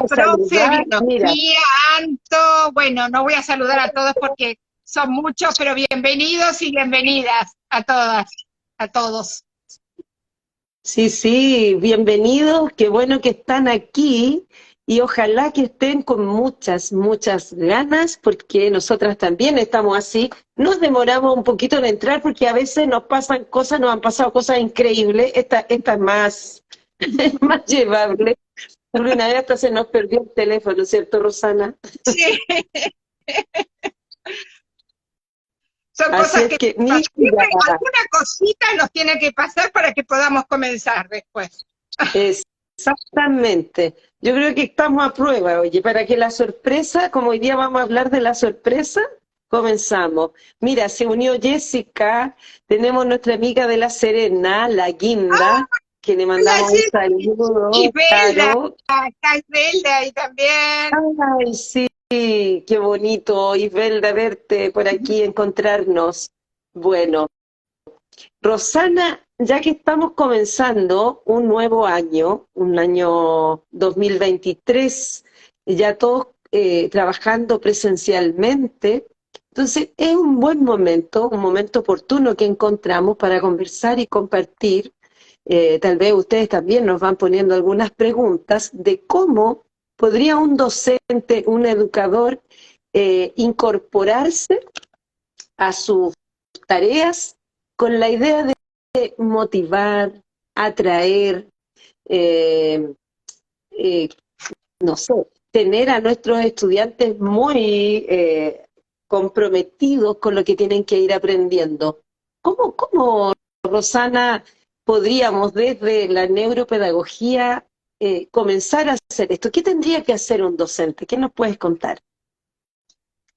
profe, saludar, mira, biología, Anto, bueno, no voy a saludar a todos porque son muchos, pero bienvenidos y bienvenidas a todas, a todos. sí, sí, bienvenidos, qué bueno que están aquí y ojalá que estén con muchas, muchas ganas porque nosotras también estamos así. Nos demoramos un poquito en entrar porque a veces nos pasan cosas, nos han pasado cosas increíbles, esta es más, es más llevable. Alguna vez hasta se nos perdió el teléfono, ¿cierto, Rosana? Sí, son Así cosas es que que, pasan. mira, Siempre alguna cosita nos tiene que pasar para que podamos comenzar después. exactamente. Yo creo que estamos a prueba, oye, para que la sorpresa, como hoy día vamos a hablar de la sorpresa, comenzamos. Mira, se unió Jessica, tenemos nuestra amiga de La Serena, la Guinda, que le Hola, mandamos un sí, saludo, Isbelda, Caro. acá Isbelda y también. Ay, sí, qué bonito, Isbelda, verte por aquí, encontrarnos. Bueno. Rosana, ya que estamos comenzando un nuevo año, un año 2023, ya todos trabajando presencialmente, entonces es un momento oportuno que encontramos para conversar y compartir. Tal vez ustedes también nos van poniendo algunas preguntas de cómo podría un docente, un educador, incorporarse a sus tareas con la idea de motivar, atraer, eh, eh, no sé, tener a nuestros estudiantes muy comprometidos con lo que tienen que ir aprendiendo. ¿Cómo, Rosana, podríamos desde la neuropedagogía comenzar a hacer esto? ¿Qué tendría que hacer un docente? ¿Qué nos puedes contar?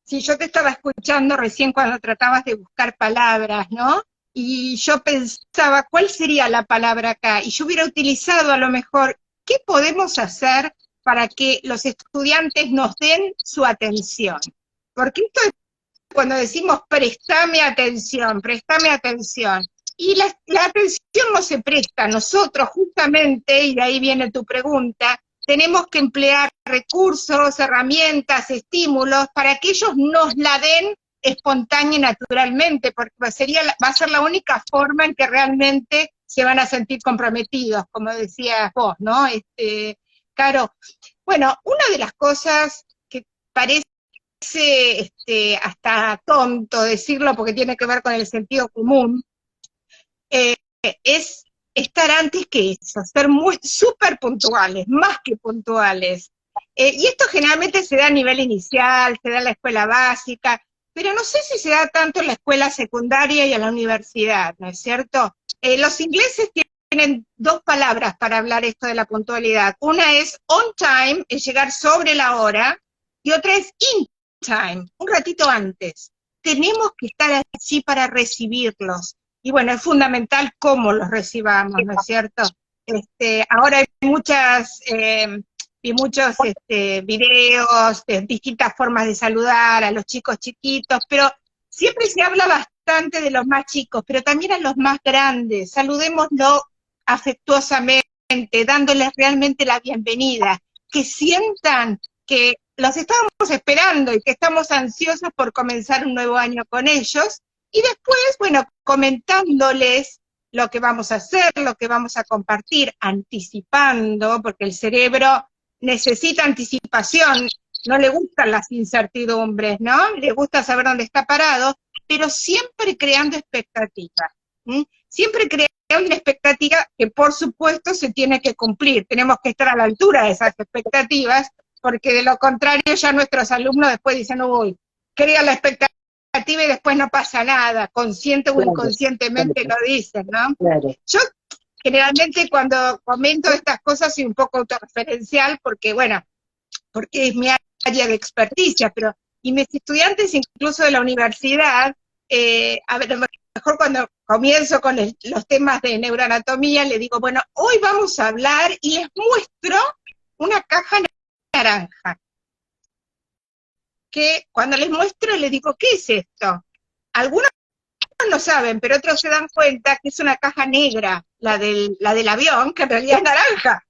Sí, yo te estaba escuchando recién cuando tratabas de buscar palabras, ¿no? Y yo pensaba, ¿cuál sería la palabra acá? Y yo hubiera utilizado a lo mejor, ¿qué podemos hacer para que los estudiantes nos den su atención? Porque esto es cuando decimos préstame atención. Y la atención no se presta. Nosotros justamente, y de ahí viene tu pregunta, tenemos que emplear recursos, herramientas, estímulos para que ellos nos la den espontánea y naturalmente, porque va a ser la única forma en que realmente se van a sentir comprometidos, como decías vos, ¿no? Caro, bueno, una de las cosas que parece hasta tonto decirlo porque tiene que ver con el sentido común, eh, es estar antes que eso, ser muy súper puntuales, más que puntuales. Y esto generalmente se da a nivel inicial, se da en la escuela básica, pero no sé si se da tanto en la escuela secundaria y en la universidad, ¿no es cierto? Los ingleses tienen dos palabras para hablar esto de la puntualidad. Una es on time, es llegar sobre la hora, y otra es in time, un ratito antes. Tenemos que estar allí para recibirlos. Y bueno, es fundamental cómo los recibamos, ¿no es cierto? Ahora hay y muchos videos de distintas formas de saludar a los chicos chiquitos, pero siempre se habla bastante de los más chicos, pero también a los más grandes. Saludémoslo afectuosamente, dándoles realmente la bienvenida, que sientan que los estamos esperando y que estamos ansiosos por comenzar un nuevo año con ellos. Y después, bueno, comentándoles lo que vamos a hacer, lo que vamos a compartir, anticipando, porque el cerebro necesita anticipación, no le gustan las incertidumbres, ¿no? Le gusta saber dónde está parado, pero siempre creando expectativas. Siempre creando una expectativa que por supuesto se tiene que cumplir, tenemos que estar a la altura de esas expectativas, porque de lo contrario ya nuestros alumnos después dicen, uy, crea la expectativa y después no pasa nada, consciente o Claro, inconscientemente claro, lo dicen, ¿no? claro. Yo generalmente cuando comento estas cosas soy un poco autorreferencial porque, bueno, porque es mi área de experticia, pero y mis estudiantes incluso de la universidad, a ver, a lo mejor cuando comienzo con los temas de neuroanatomía, le digo, bueno, hoy vamos a hablar y les muestro una caja naranja, que cuando les muestro les digo, ¿qué es esto? Algunos lo saben, pero otros se dan cuenta que es una caja negra, la del avión, que en realidad es naranja.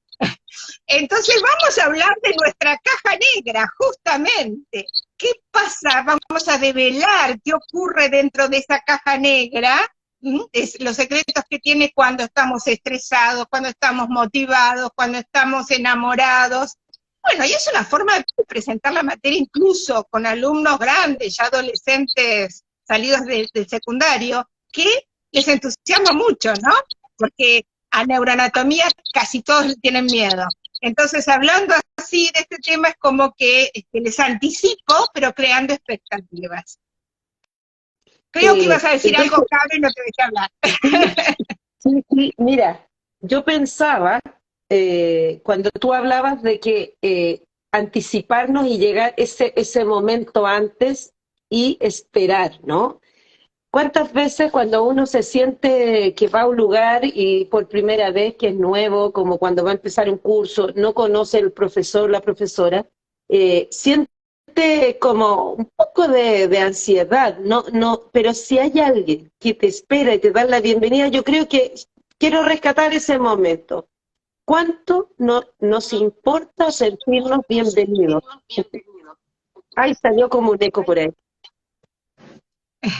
Entonces vamos a hablar de nuestra caja negra, justamente. ¿Qué pasa? Vamos a develar qué ocurre dentro de esa caja negra, los secretos que tiene cuando estamos estresados, cuando estamos motivados, cuando estamos enamorados. Bueno, y es una forma de presentar la materia incluso con alumnos grandes, ya adolescentes salidos del secundario, que les entusiasma mucho, ¿no? Porque a neuroanatomía casi todos le tienen miedo. Entonces, hablando así de este tema, es como que les anticipo, pero creando expectativas. Creo que ibas a decir algo, Carlos, y no te dejé hablar. Sí, mira, yo pensaba, cuando tú hablabas de que anticiparnos y llegar ese momento antes y esperar, ¿no? ¿Cuántas veces cuando uno se siente que va a un lugar y por primera vez, que es nuevo, como cuando va a empezar un curso, no conoce el profesor, la profesora, siente como un poco de ansiedad, pero si hay alguien que te espera y te da la bienvenida, yo creo que quiero rescatar ese momento. ¿Cuánto nos importa sentirnos bienvenidos? Ay, salió como un eco por ahí.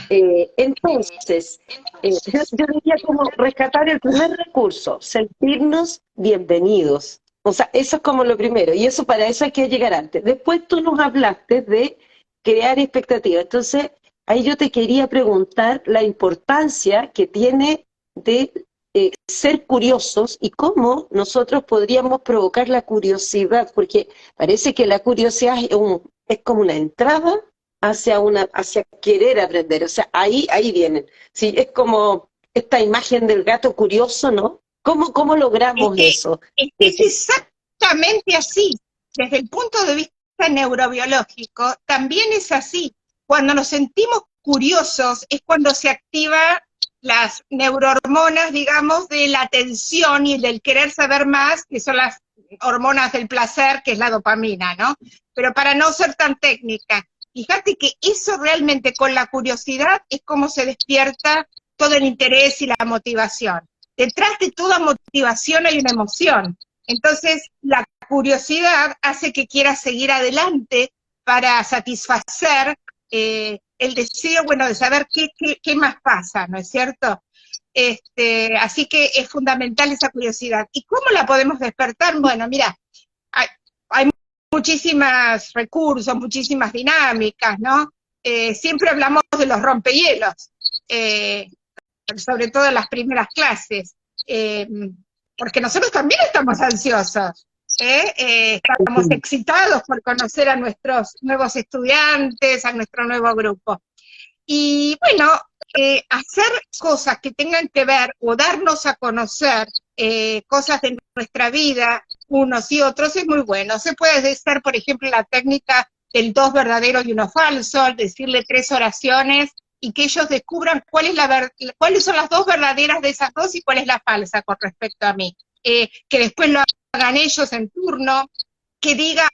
Entonces, yo diría como rescatar el primer recurso, sentirnos bienvenidos. O sea, eso es como lo primero, y eso para eso hay que llegar antes. Después tú nos hablaste de crear expectativas. Entonces, ahí yo te quería preguntar la importancia que tiene de ser curiosos y cómo nosotros podríamos provocar la curiosidad, porque parece que la curiosidad es como una entrada hacia querer aprender. O sea, ahí vienen. Sí, es como esta imagen del gato curioso, ¿no? ¿Cómo logramos eso? Es exactamente así. Desde el punto de vista neurobiológico, también es así. Cuando nos sentimos curiosos es cuando se activa las neurohormonas, digamos, de la atención y del querer saber más, que son las hormonas del placer, que es la dopamina, ¿no? Pero para no ser tan técnica, fíjate que eso realmente con la curiosidad es como se despierta todo el interés y la motivación. Detrás de toda motivación hay una emoción. Entonces, la curiosidad hace que quieras seguir adelante para satisfacer el deseo, bueno, de saber qué más pasa, ¿no es cierto? Así que es fundamental esa curiosidad. ¿Y cómo la podemos despertar? Bueno, mira, hay muchísimos recursos, muchísimas dinámicas, ¿no? Siempre hablamos de los rompehielos, sobre todo en las primeras clases, porque nosotros también estamos ansiosos, estamos excitados por conocer a nuestros nuevos estudiantes, a nuestro nuevo grupo. Y bueno, hacer cosas que tengan que ver o darnos a conocer cosas de nuestra vida, unos y otros, es muy bueno. Se puede hacer, por ejemplo, la técnica del 2 verdaderos y 1 falso, decirle 3 oraciones y que ellos descubran cuáles son las 2 verdaderas de esas 2 y cuál es la falsa con respecto a mí. Que después lo hagan ellos en turno, que diga,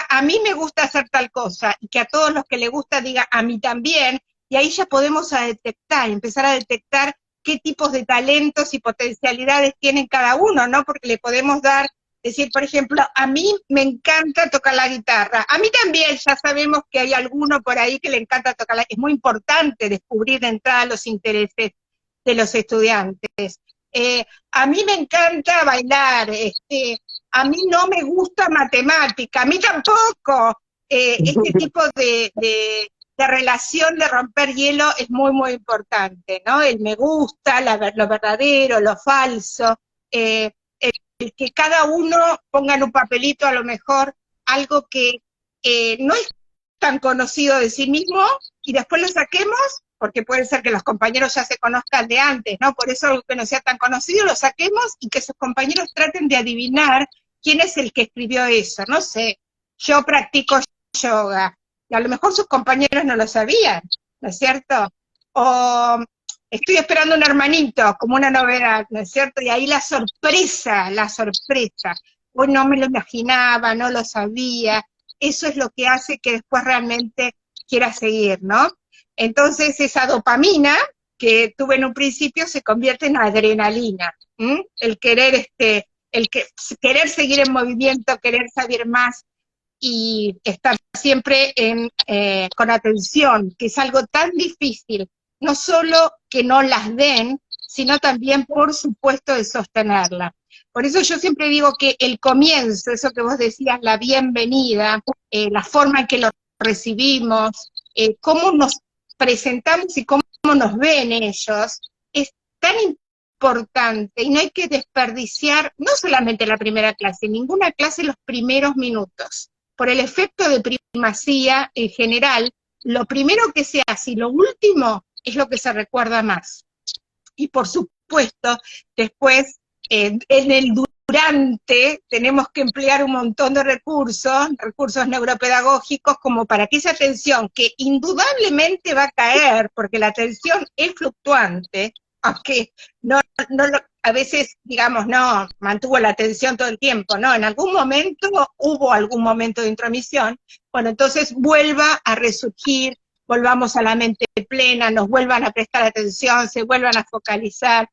a mí me gusta hacer tal cosa, y que a todos los que les gusta diga, a mí también, y ahí ya podemos empezar a detectar qué tipos de talentos y potencialidades tienen cada uno, ¿no? Porque le podemos decir, por ejemplo, a mí me encanta tocar la guitarra, a mí también, ya sabemos que hay alguno por ahí que le encanta tocar es muy importante descubrir de entrada los intereses de los estudiantes. A mí me encanta bailar, a mí no me gusta matemática, a mí tampoco. Este tipo de relación de romper hielo es muy, muy importante, ¿no? El me gusta, lo verdadero, lo falso, el que cada uno ponga en un papelito a lo mejor algo que no es tan conocido de sí mismo y después lo saquemos, porque puede ser que los compañeros ya se conozcan de antes, ¿no? Por eso algo que no sea tan conocido lo saquemos y que sus compañeros traten de adivinar quién es el que escribió eso. No sé, yo practico yoga, y a lo mejor sus compañeros no lo sabían, ¿no es cierto? O estoy esperando un hermanito, como una novedad, ¿no es cierto? Y ahí la sorpresa, hoy no me lo imaginaba, no lo sabía, eso es lo que hace que después realmente quiera seguir, ¿no? Entonces esa dopamina que tuve en un principio se convierte en adrenalina, el querer el que, querer seguir en movimiento, querer saber más y estar siempre con atención, que es algo tan difícil, no solo que no las den, sino también, por supuesto, de sostenerla. Por eso yo siempre digo que el comienzo, eso que vos decías, la bienvenida, la forma en que lo recibimos, cómo nos presentamos y cómo nos ven ellos, es tan importante y no hay que desperdiciar no solamente la primera clase, ninguna clase los primeros minutos. Por el efecto de primacía en general, lo primero que se hace y lo último es lo que se recuerda más. Y por supuesto, después, en el durante, tenemos que emplear un montón de recursos neuropedagógicos, como para que esa atención, que indudablemente va a caer, porque la atención es fluctuante, aunque a veces, digamos, no, mantuvo la atención todo el tiempo, no, en algún momento hubo algún momento de intromisión, bueno, entonces vuelva a resurgir, volvamos a la mente plena, nos vuelvan a prestar atención, se vuelvan a focalizar,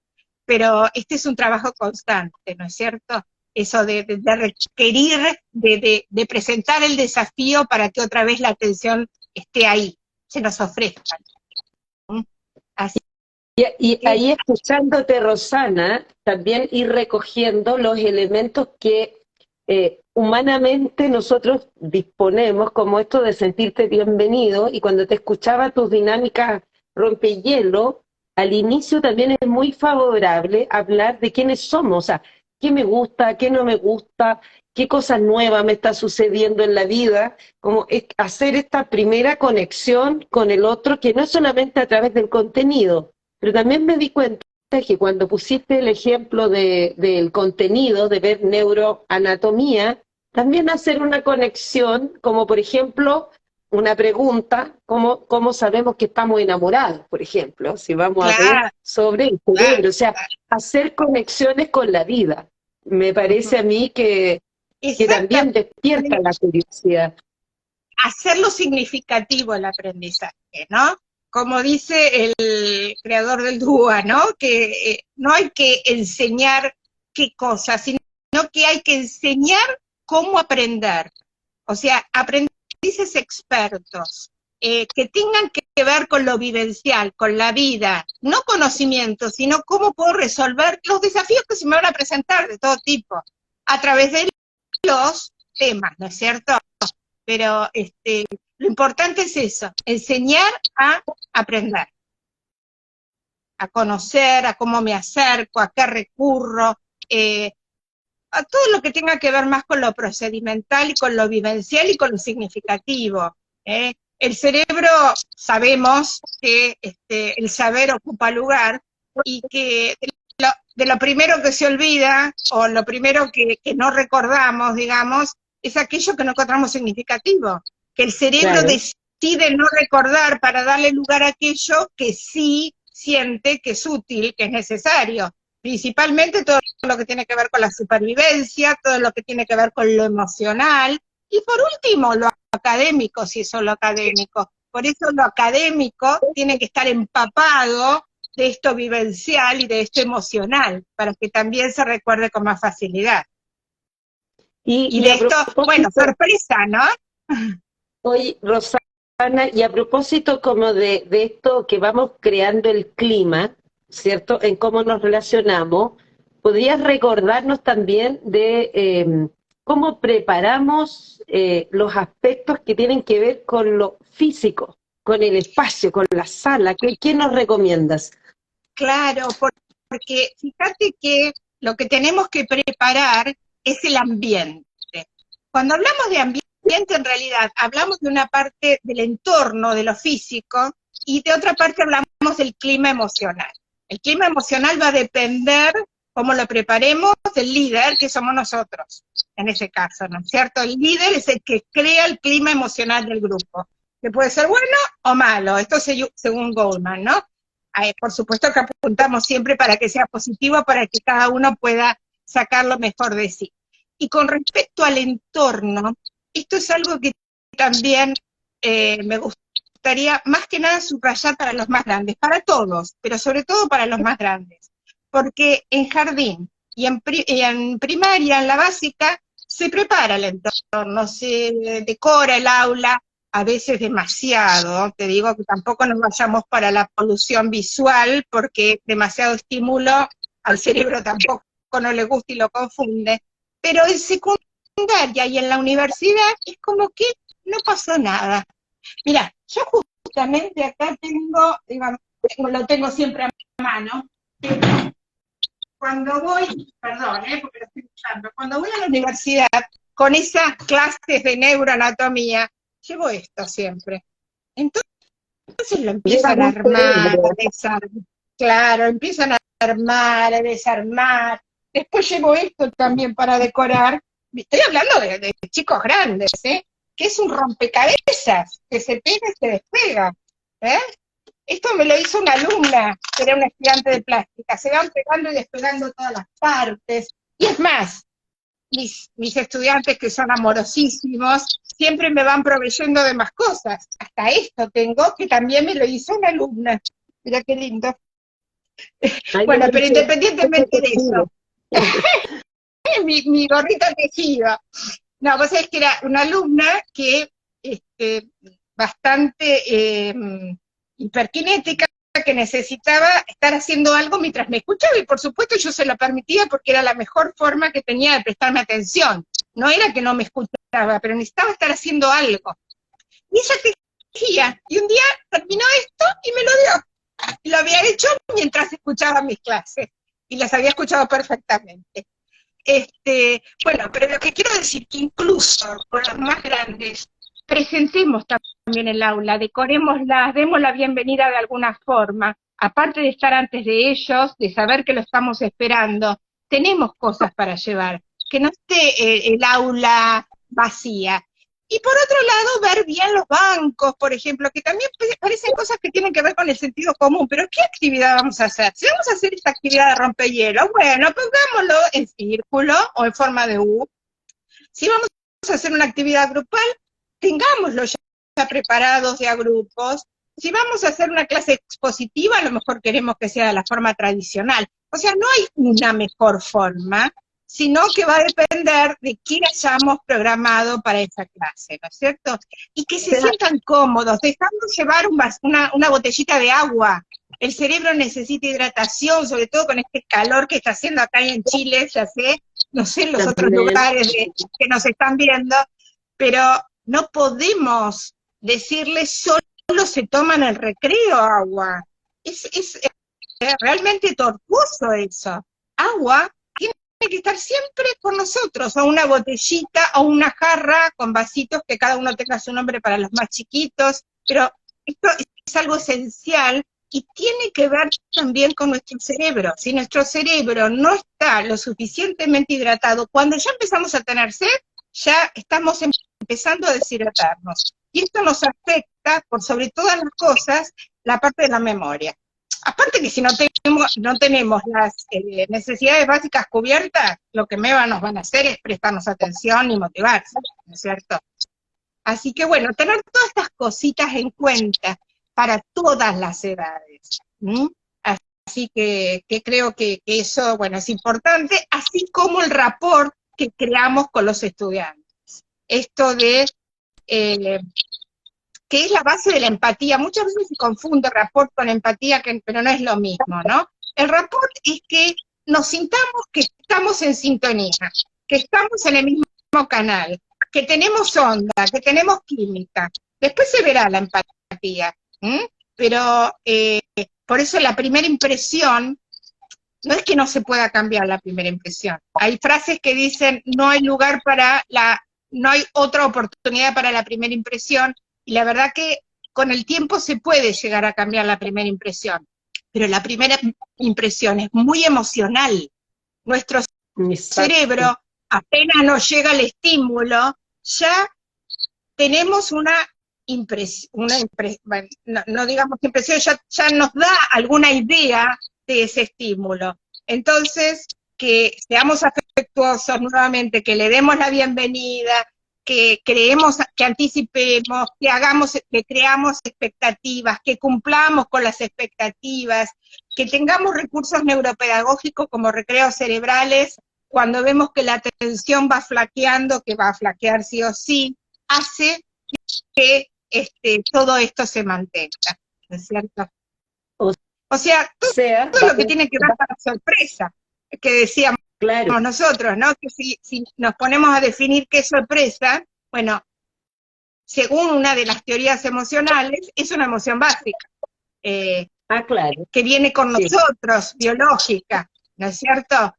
pero este es un trabajo constante, ¿no es cierto? Eso de requerir, de presentar el desafío para que otra vez la atención esté ahí, se nos ofrezca. Así Y ahí escuchándote, Rosana, también ir recogiendo los elementos que humanamente nosotros disponemos, como esto de sentirte bienvenido, y cuando te escuchaba tus dinámicas rompehielo, al inicio también es muy favorable hablar de quiénes somos, o sea, qué me gusta, qué no me gusta, qué cosas nuevas me está sucediendo en la vida, como es hacer esta primera conexión con el otro, que no es solamente a través del contenido, pero también me di cuenta que cuando pusiste el ejemplo del contenido, de ver neuroanatomía, también hacer una conexión, como por ejemplo, una pregunta, ¿cómo sabemos que estamos enamorados, por ejemplo? Si vamos a ver sobre el cerebro, o sea, hacer conexiones con la vida. Me parece a mí que también despierta la curiosidad. Hacerlo significativo el aprendizaje, ¿no? Como dice el creador del DUA, ¿no? Que no hay que enseñar qué cosas, sino que hay que enseñar cómo aprender. O sea, aprendices expertos, que tengan que ver con lo vivencial, con la vida, no conocimiento, sino cómo puedo resolver los desafíos que se me van a presentar de todo tipo, a través de los temas, ¿no es cierto? Pero lo importante es eso, enseñar a aprender, a conocer, a cómo me acerco, a qué recurro, a todo lo que tenga que ver más con lo procedimental y con lo vivencial y con lo significativo. El cerebro, sabemos que el saber ocupa lugar y que de lo primero que se olvida, o lo primero que no recordamos, digamos, es aquello que no encontramos significativo, que el cerebro decide no recordar para darle lugar a aquello que sí siente que es útil, que es necesario, principalmente todo lo que tiene que ver con la supervivencia, todo lo que tiene que ver con lo emocional, y por último, lo académico, si es lo académico. Por eso lo académico tiene que estar empapado de esto vivencial y de esto emocional, para que también se recuerde con más facilidad. Y de esto, bueno, sorpresa, ¿no? Oye, Rosana, y a propósito como de esto que vamos creando el clima, ¿cierto? En cómo nos relacionamos, ¿podrías recordarnos también de cómo preparamos los aspectos que tienen que ver con lo físico, con el espacio, con la sala? ¿Qué nos recomiendas? Claro, porque fíjate que lo que tenemos que preparar es el ambiente. Cuando hablamos de ambiente, en realidad, hablamos de una parte del entorno, de lo físico, y de otra parte hablamos del clima emocional. El clima emocional va a depender, cómo lo preparemos, del líder, que somos nosotros, en ese caso, ¿no es cierto? El líder es el que crea el clima emocional del grupo, que puede ser bueno o malo, esto según Goldman, ¿no? Por supuesto que apuntamos siempre para que sea positivo, para que cada uno pueda sacar lo mejor de sí. Y con respecto al entorno, esto es algo que también me gustaría más que nada subrayar para los más grandes, para todos, pero sobre todo para los más grandes. Porque en jardín y en primaria, en la básica, se prepara el entorno, se decora el aula, a veces demasiado. Te digo que tampoco nos vayamos para la polución visual, porque demasiado estímulo al cerebro tampoco no le gusta y lo confunde. Pero en secundaria y en la universidad es como que no pasó nada. Mira, yo justamente acá tengo, digamos, lo tengo siempre a mano, pero cuando voy, perdón, porque lo estoy escuchando, cuando voy a la universidad con esas clases de neuroanatomía, llevo esto siempre. Entonces lo empiezan a armar, a desarmar, claro, empiezan a armar, a desarmar. Después llevo esto también para decorar. Estoy hablando de chicos grandes, ¿eh? Que es un rompecabezas, que se pega y se despega. ¿Eh? Esto me lo hizo una alumna, que era una estudiante de plástica. Se van pegando y despegando todas las partes. Y es más, mis estudiantes, que son amorosísimos, siempre me van proveyendo de más cosas. Hasta esto tengo, que también me lo hizo una alumna. Mira qué lindo. Bueno, pero independientemente de eso, mi gorrito tejido. No, vos sabés que era una alumna que bastante hiperkinética, que necesitaba estar haciendo algo mientras me escuchaba, y por supuesto yo se lo permitía porque era la mejor forma que tenía de prestarme atención. No era que no me escuchaba, pero necesitaba estar haciendo algo. Y ella tejía, y un día terminó esto y me lo dio. Y lo había hecho mientras escuchaba mis clases, y las había escuchado perfectamente. Bueno, pero lo que quiero decir que incluso con los más grandes, presentemos también el aula, decorémosla, demos la bienvenida de alguna forma, aparte de estar antes de ellos, de saber que lo estamos esperando, tenemos cosas para llevar, que no esté el aula vacía. Y por otro lado, ver bien los bancos, por ejemplo, que también parecen cosas que tienen que ver con el sentido común, pero ¿qué actividad vamos a hacer? Si vamos a hacer esta actividad de rompehielo, bueno, pongámoslo en círculo o en forma de U. Si vamos a hacer una actividad grupal, tengámoslo ya preparados ya grupos. Si vamos a hacer una clase expositiva, a lo mejor queremos que sea de la forma tradicional. O sea, no hay una mejor forma, sino que va a depender de quién hayamos programado para esa clase, ¿no es cierto? Y que se sientan cómodos, dejando llevar una botellita de agua. El cerebro necesita hidratación, sobre todo con este calor que está haciendo acá en Chile, ya sé, no sé en los otros lugares que nos están viendo, pero no podemos decirles solo se toman el recreo agua. Es realmente tortuoso eso. Agua tiene que estar siempre con nosotros, o una botellita, o una jarra con vasitos, que cada uno tenga su nombre para los más chiquitos, pero esto es algo esencial y tiene que ver también con nuestro cerebro. Si nuestro cerebro no está lo suficientemente hidratado, cuando ya empezamos a tener sed, ya estamos empezando a deshidratarnos. Y esto nos afecta, por sobre todas las cosas, la parte de la memoria. Aparte que si no tenemos las necesidades básicas cubiertas, lo que nos van a hacer es prestarnos atención y motivarse, ¿no es cierto? Así que bueno, tener todas estas cositas en cuenta para todas las edades. Así que creo que eso, bueno, es importante, así como el rapport que creamos con los estudiantes. Esto de que es la base de la empatía. Muchas veces se confunde rapport con empatía, pero no es lo mismo, ¿no? El rapport es que nos sintamos que estamos en sintonía, que estamos en el mismo canal, que tenemos onda, que tenemos química. Después se verá la empatía, pero por eso la primera impresión, no es que no se pueda cambiar la primera impresión. Hay frases que dicen, no hay otra oportunidad para la primera impresión, y la verdad que con el tiempo se puede llegar a cambiar la primera impresión, pero la primera impresión es muy emocional. Nuestro cerebro, apenas nos llega el estímulo, ya tenemos una impresión, no digamos impresión, ya nos da alguna idea de ese estímulo. Entonces, que seamos afectuosos nuevamente, que le demos la bienvenida, que creemos, que anticipemos, que creamos expectativas, que cumplamos con las expectativas, que tengamos recursos neuropedagógicos como recreos cerebrales, cuando vemos que la atención va flaqueando, que va a flaquear sí o sí, hace que todo esto se mantenga, ¿no es cierto? O O sea, sea, todo lo que tiene que ver con la sorpresa, que decíamos claro, nosotros, ¿no? Que si nos ponemos a definir qué es sorpresa, bueno, según una de las teorías emocionales, es una emoción básica, claro, que viene con sí, nosotros, biológica, ¿no es cierto?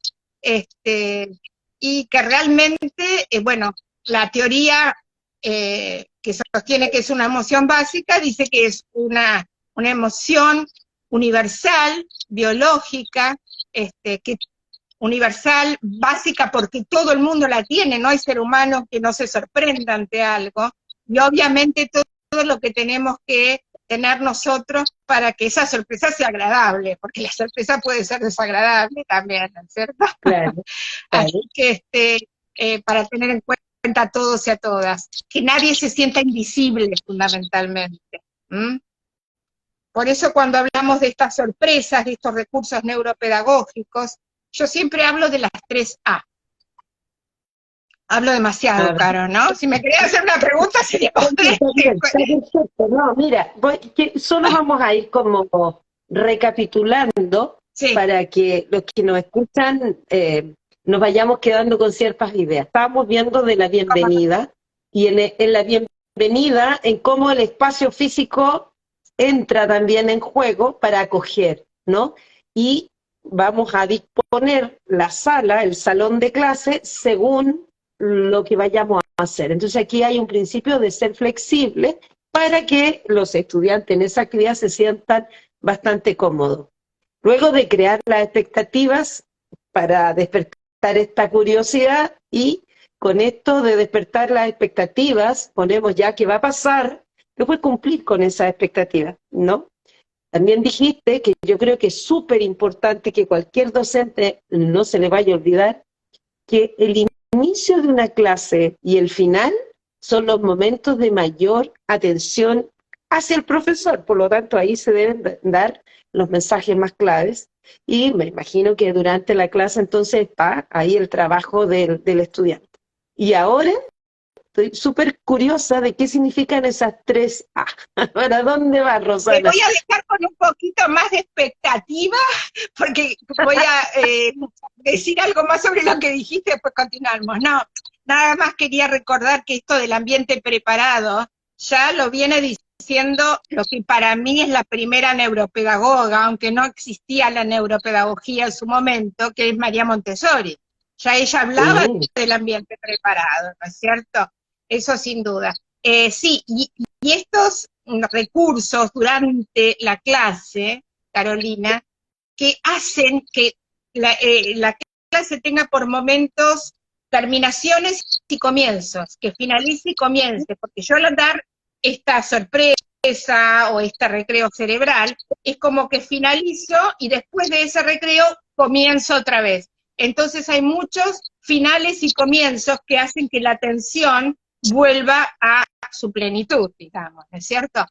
Y que realmente, bueno, la teoría que sostiene que es una emoción básica, dice que es una emoción universal, biológica, que universal, básica, porque todo el mundo la tiene, no hay ser humano que no se sorprenda ante algo, y obviamente todo lo que tenemos que tener nosotros para que esa sorpresa sea agradable, porque la sorpresa puede ser desagradable también, ¿no es cierto? claro, claro. Así que para tener en cuenta a todos y a todas, que nadie se sienta invisible fundamentalmente. ¿Mm? Por eso cuando hablamos de estas sorpresas, de estos recursos neuropedagógicos, yo siempre hablo de las 3A. Hablo A demasiado, ver. Caro, ¿no? Si me querías hacer una pregunta, sería otra. Está perfecto. No, mira, solo vamos a ir como recapitulando Sí, para que los que nos escuchan nos vayamos quedando con ciertas ideas. Estábamos viendo de la cómo no. bienvenida y en la bienvenida, en cómo el espacio físico entra también en juego para acoger, ¿no? Y vamos a disponer la sala, el salón de clase, según lo que vayamos a hacer. Entonces aquí hay un principio de ser flexible para que los estudiantes en esa actividad se sientan bastante cómodos. Luego de crear las expectativas para despertar esta curiosidad y con esto de despertar las expectativas, ponemos ya qué va a pasar, después cumplir con esas expectativas, ¿no? También dijiste que yo creo que es súper importante que cualquier docente no se le vaya a olvidar que el inicio de una clase y el final son los momentos de mayor atención hacia el profesor, por lo tanto ahí se deben dar los mensajes más claves y me imagino que durante la clase entonces está ahí el trabajo del estudiante. Y ahora estoy súper curiosa de qué significan esas 3A. ¿Para dónde va, Te Rosana? voy a dejar con un poquito más de expectativa, porque voy a decir algo más sobre lo que dijiste, después continuamos. No, nada más quería recordar que esto del ambiente preparado ya lo viene diciendo lo que para mí es la primera neuropedagoga, aunque no existía la neuropedagogía en su momento, que es María Montessori. Ya ella hablaba del ambiente preparado, ¿no es cierto? Eso sin duda. Sí, y estos recursos durante la clase, Carolina, que hacen que la clase tenga por momentos terminaciones y comienzos, que finalice y comience, porque yo al dar esta sorpresa o este recreo cerebral, es como que finalizo y después de ese recreo comienzo otra vez. Entonces hay muchos finales y comienzos que hacen que la atención vuelva a su plenitud, digamos, ¿no es cierto?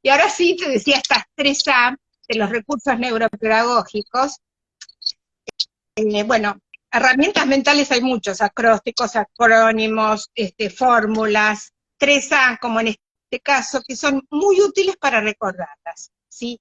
Y ahora sí, te decía estas 3A de los recursos neuropedagógicos. Bueno, herramientas mentales hay muchos, acrósticos, acrónimos, fórmulas, 3A, como en este caso, que son muy útiles para recordarlas, ¿sí?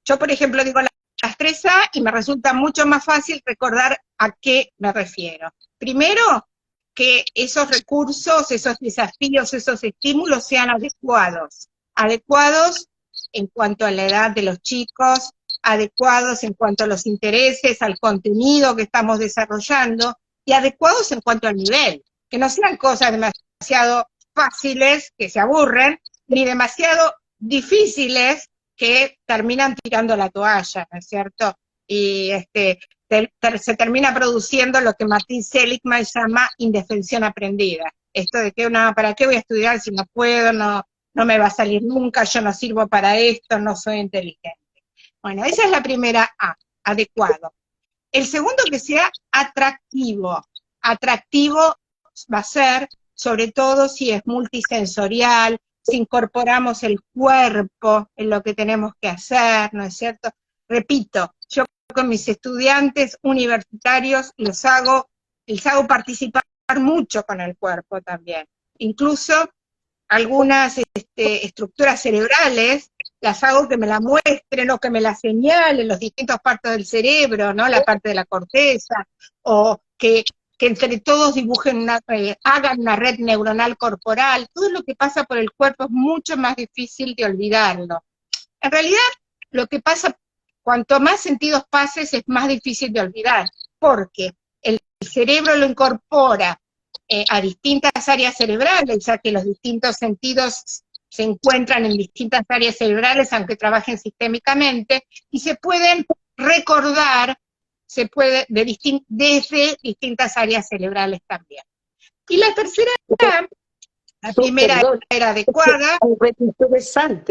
Yo, por ejemplo, digo las 3A y me resulta mucho más fácil recordar a qué me refiero. Primero, que esos recursos, esos desafíos, esos estímulos sean adecuados. Adecuados en cuanto a la edad de los chicos, adecuados en cuanto a los intereses, al contenido que estamos desarrollando, y adecuados en cuanto al nivel. Que no sean cosas demasiado fáciles, que se aburren, ni demasiado difíciles, que terminan tirando la toalla, ¿no es cierto? Y se termina produciendo lo que Martín Seligman llama indefensión aprendida. Esto de que, no, ¿para qué voy a estudiar si no puedo, no me va a salir nunca, yo no sirvo para esto, no soy inteligente? Bueno, esa es la primera A, adecuado. El segundo, que sea atractivo. Atractivo va a ser, sobre todo si es multisensorial, si incorporamos el cuerpo en lo que tenemos que hacer, ¿no es cierto? repito, yo con mis estudiantes universitarios les hago participar mucho con el cuerpo también. Incluso algunas estructuras cerebrales las hago que me la muestren o que me la señalen los distintos partes del cerebro, ¿no? La parte de la corteza, o que entre todos dibujen hagan una red neuronal corporal. Todo lo que pasa por el cuerpo es mucho más difícil de olvidarlo. En realidad, lo que pasa, cuanto más sentidos pases, es más difícil de olvidar, porque el cerebro lo incorpora a distintas áreas cerebrales, ya que los distintos sentidos se encuentran en distintas áreas cerebrales, aunque trabajen sistémicamente, y se pueden recordar desde distintas áreas cerebrales también. Y la tercera, la primera era adecuada.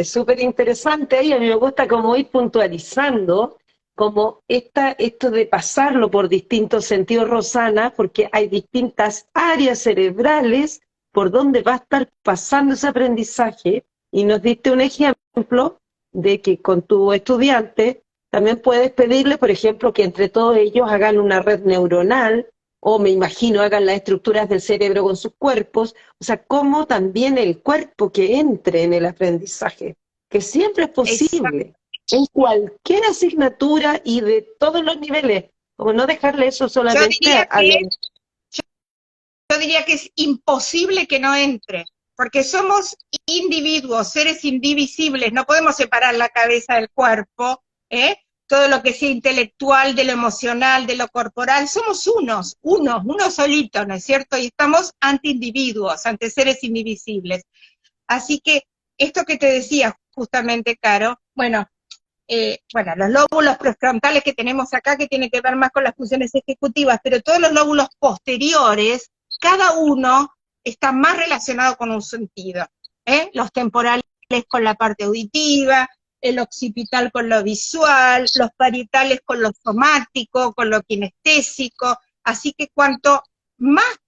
Súper interesante ahí, a mí me gusta como ir puntualizando, como esto de pasarlo por distintos sentidos, Rosana, porque hay distintas áreas cerebrales por donde va a estar pasando ese aprendizaje, y nos diste un ejemplo de que con tu estudiante también puedes pedirle, por ejemplo, que entre todos ellos hagan una red neuronal, o me imagino hagan las estructuras del cerebro con sus cuerpos, o sea, cómo también el cuerpo que entre en el aprendizaje, que siempre es posible, en cualquier asignatura y de todos los niveles, como no dejarle eso solamente yo diría que es imposible que no entre, porque somos individuos, seres indivisibles, no podemos separar la cabeza del cuerpo, todo lo que sea intelectual, de lo emocional, de lo corporal, somos uno solito, ¿no es cierto? Y estamos ante individuos, ante seres indivisibles. Así que esto que te decía justamente, Caro, bueno, los lóbulos prefrontales que tenemos acá, que tienen que ver más con las funciones ejecutivas, pero todos los lóbulos posteriores, cada uno está más relacionado con un sentido, los temporales con la parte auditiva, el occipital con lo visual, los parietales con lo somático, con lo kinestésico, así que cuanto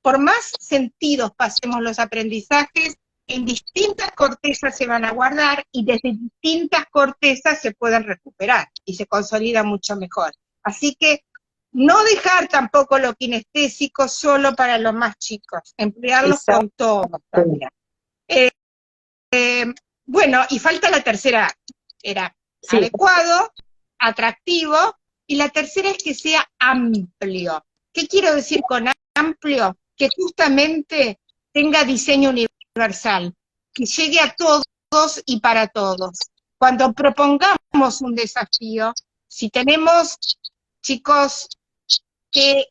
por más sentidos pasemos los aprendizajes, en distintas cortezas se van a guardar y desde distintas cortezas se pueden recuperar y se consolida mucho mejor. Así que no dejar tampoco lo kinestésico solo para los más chicos, emplearlos con todo también. Bueno, y falta la tercera, era adecuado, atractivo, y la tercera es que sea amplio. ¿Qué quiero decir con amplio? Que justamente tenga diseño universal, que llegue a todos y para todos. Cuando propongamos un desafío, si tenemos chicos que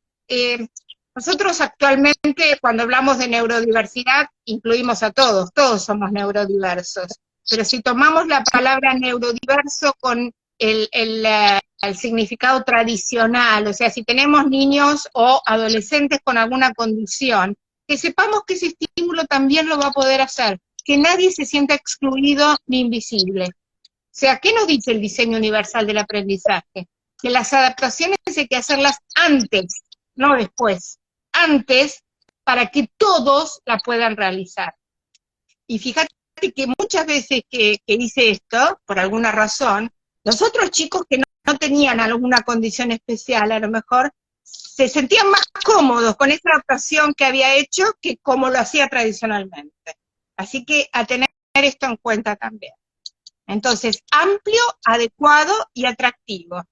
nosotros actualmente, cuando hablamos de neurodiversidad, incluimos a todos somos neurodiversos, pero si tomamos la palabra neurodiverso con el significado tradicional, o sea, si tenemos niños o adolescentes con alguna condición, que sepamos que ese estímulo también lo va a poder hacer, que nadie se sienta excluido ni invisible. O sea, ¿qué nos dice el diseño universal del aprendizaje? Que las adaptaciones hay que hacerlas antes, no después, antes, para que todos la puedan realizar. Y fíjate que muchas veces que hice esto, por alguna razón, los otros chicos que no tenían alguna condición especial, a lo mejor, se sentían más cómodos con esa adaptación que había hecho que como lo hacía tradicionalmente. Así que a tener esto en cuenta también. Entonces, amplio, adecuado y atractivo.